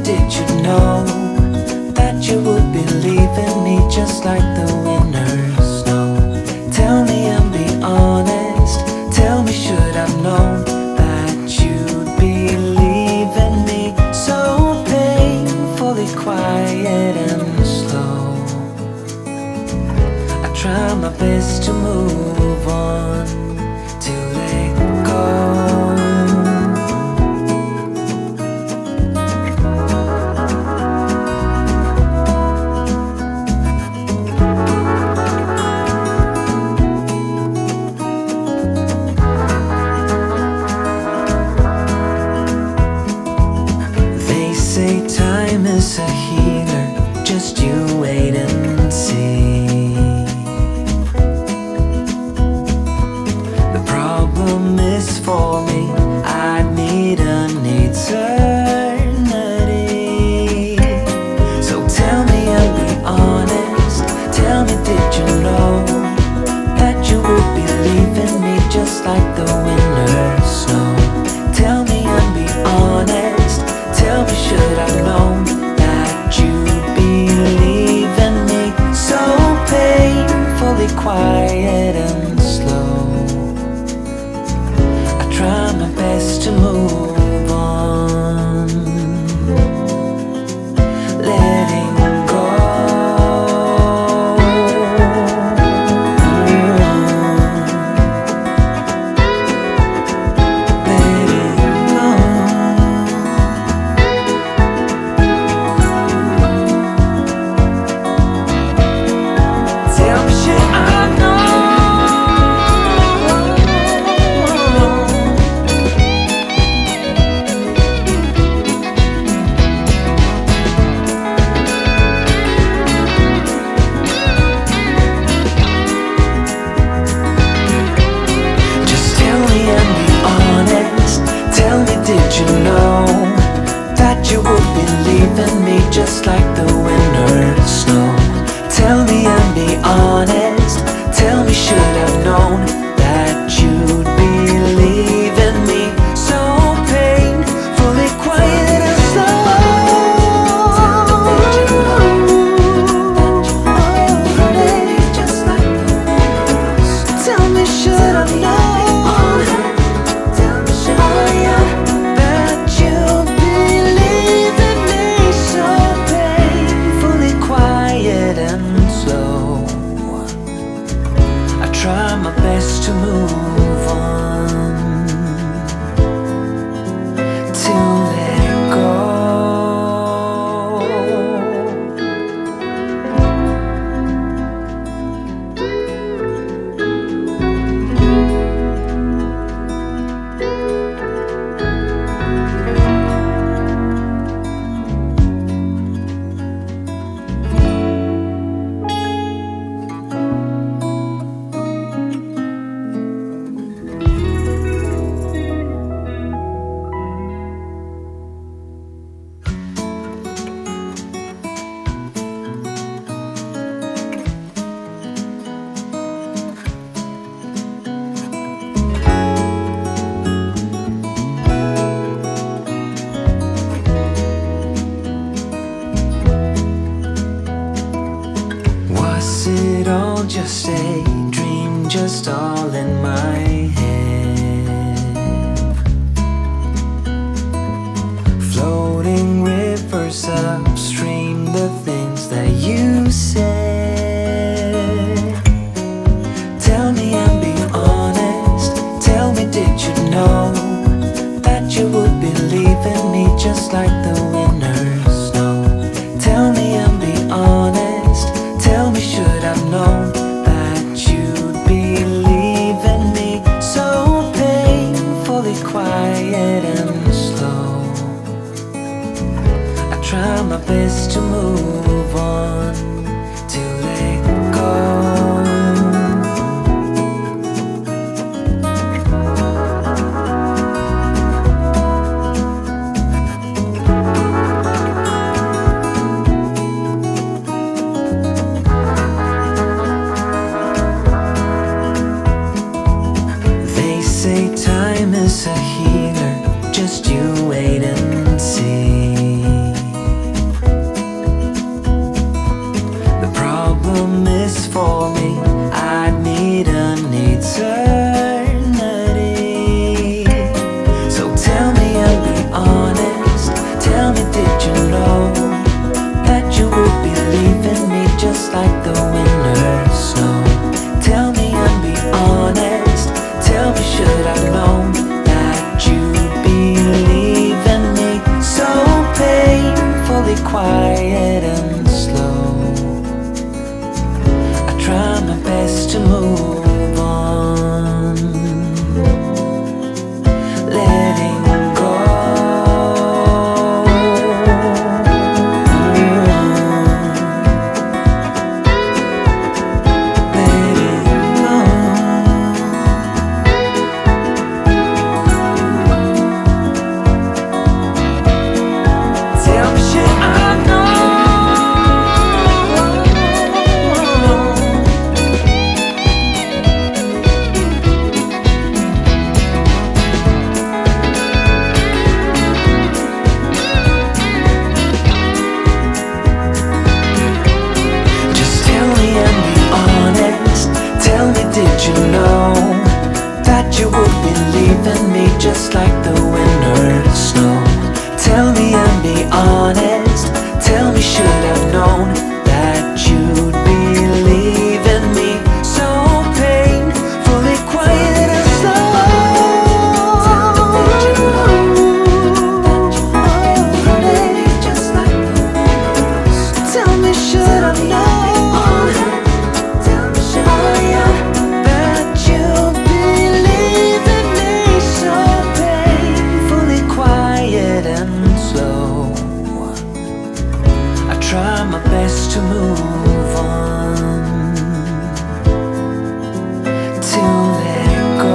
did you know that you would be leaving me just like the winter's snow? Tell me and be honest. Tell me, should I've known that you'd be leaving me so painfully quiet and slow? I try my best to move on, to let go. Say time is a healer, just you wait and see. The problem is for me, I need an eternity. So tell me and be honest. Tell me, did you know that you would be leaving me just like the winter snow? Tell me and be honest. Tell me, should I've known that you'd be leaving me so painfully quiet and slow? I try my best to move on, letting go. Letting go. Did you know that you would be leaving me just like the winter snow? Tell me and be honest. Tell me, should I've known that you'd be leaving me so painfully quiet and slow? Did you know that you'd be leaving me just like the winter snow? Tell me, should I've known? Try my best to move on, to let go. Was it all just a dream, just all in my head? Floating rivers upstream, the things that you said. Tell me and be honest. Tell me, did you know that you would be leaving me just like the winter snow? Tell me and be honest. Tell me, should I've known that you'd be leaving me so painfully quiet and slow? I try my best to move on, to let go. Say time is a healer, just you wait and see. quiet and slow. I try my best to move on, letting go. Did you know that you would be leaving me just like the winter snow? Tell me and be honest. Tell me, should I've known that you'd be leaving me so painfully quiet and slow? Tell me, should I've known? Try my best to move on, to let go.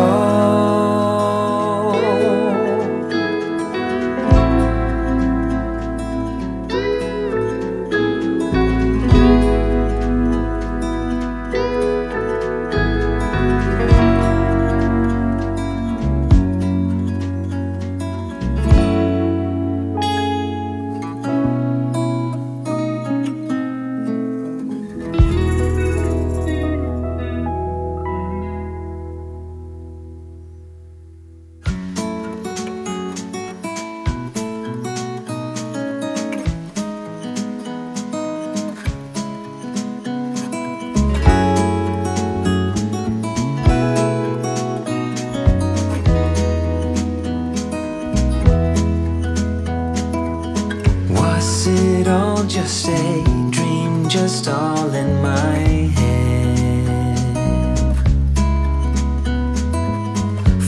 Was it all just a dream, just all in my head?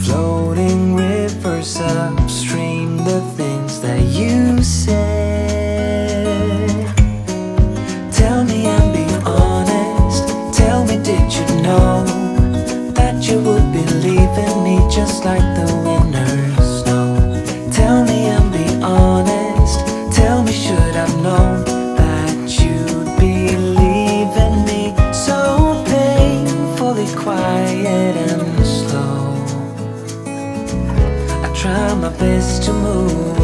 Floating rivers upstream, the things that you said. Tell me and be honest. Tell me, did you know that you would be leaving me just like the winter snow? Tell me and be honest. Tell me, should I've known that you'd be leaving me so painfully quiet and slow? I try my best to move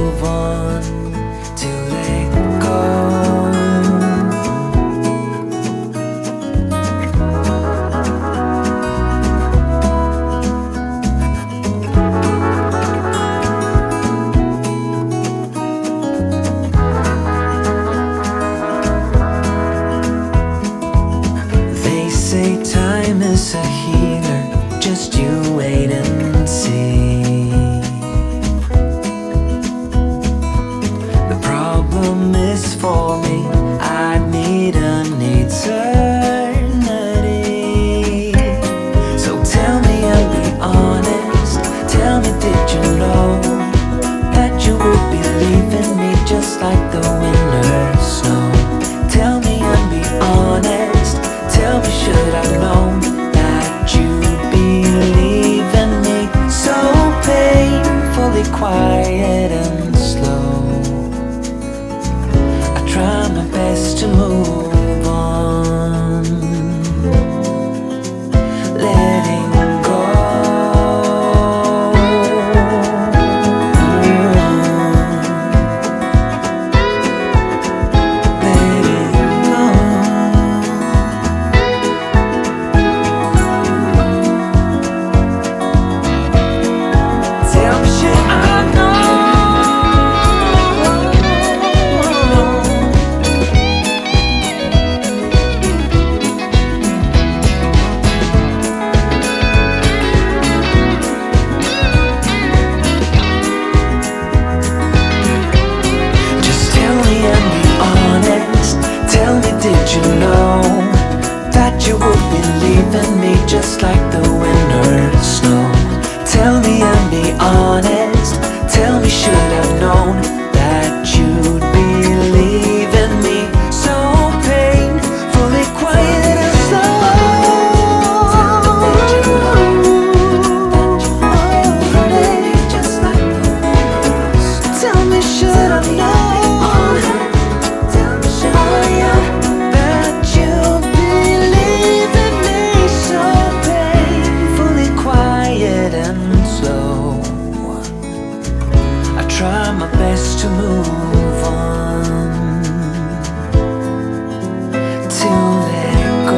known that you'd be leaving me so painfully quiet and slow. Tell me, should I know? That you'll be leaving me so painfully quiet and slow. I try my best to move on, to let go.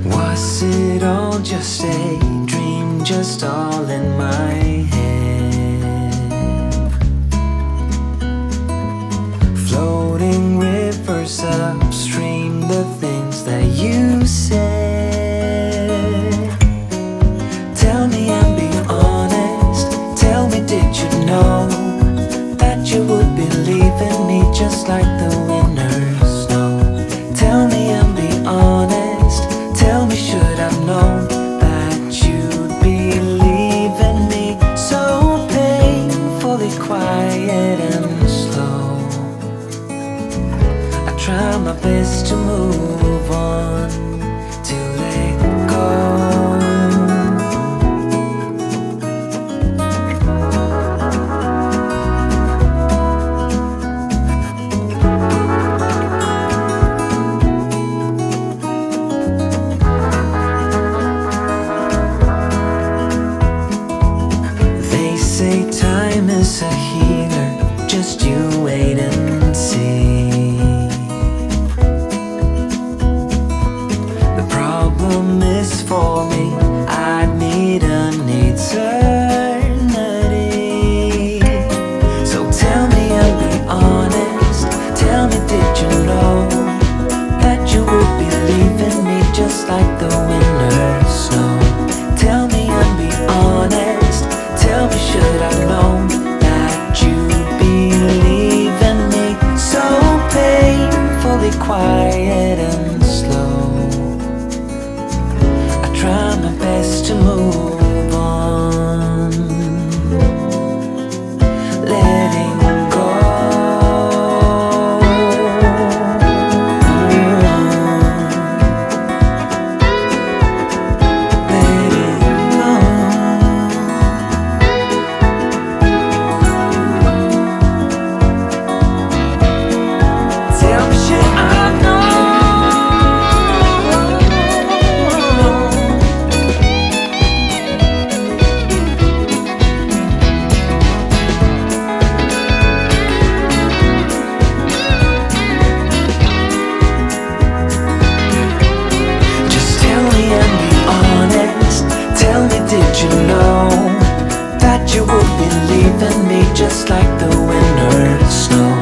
Was it all just a dream, just all in my head? Floating rivers upstream, the things that you said. Tell me and be honest, tell me, did you know that you would be leaving me just like the winter's snow? Tell me and be honest, tell me, should I've known that you'd be leaving me so painfully quiet and slow? I try my best to move on, to let go. Say time is a healer, just you wait and see. The problem is for me, I need an eternity. So tell me and be honest, tell me, did you know that you would be leaving me just like the winter snow? Tell me and be honest, tell me, should I've known that you'd be leaving me so painfully quiet and slow? I try my best to move on, letting go. Did you know that you would be leaving me just like the winter snow?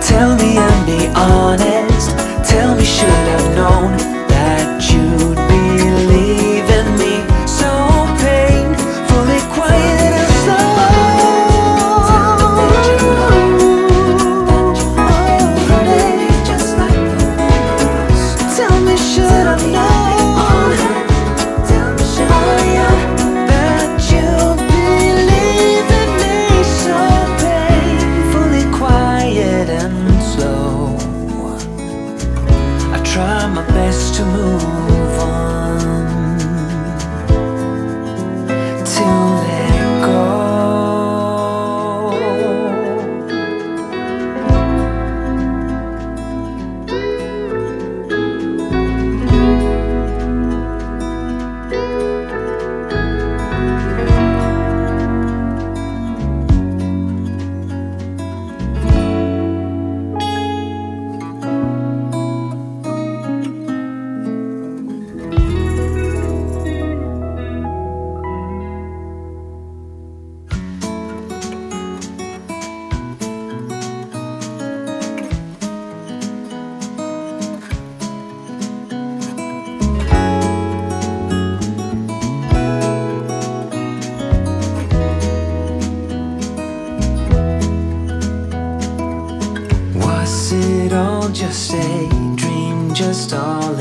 Tell me and be honest, tell me, should I've known that you'd be leaving me so painfully quiet and slow? Tell me, should I know? And slow.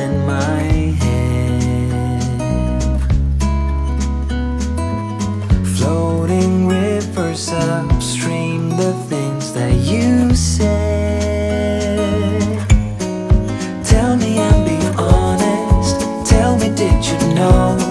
in my head. Floating rivers upstream, the things that you said. Tell me and be honest. Tell me, did you know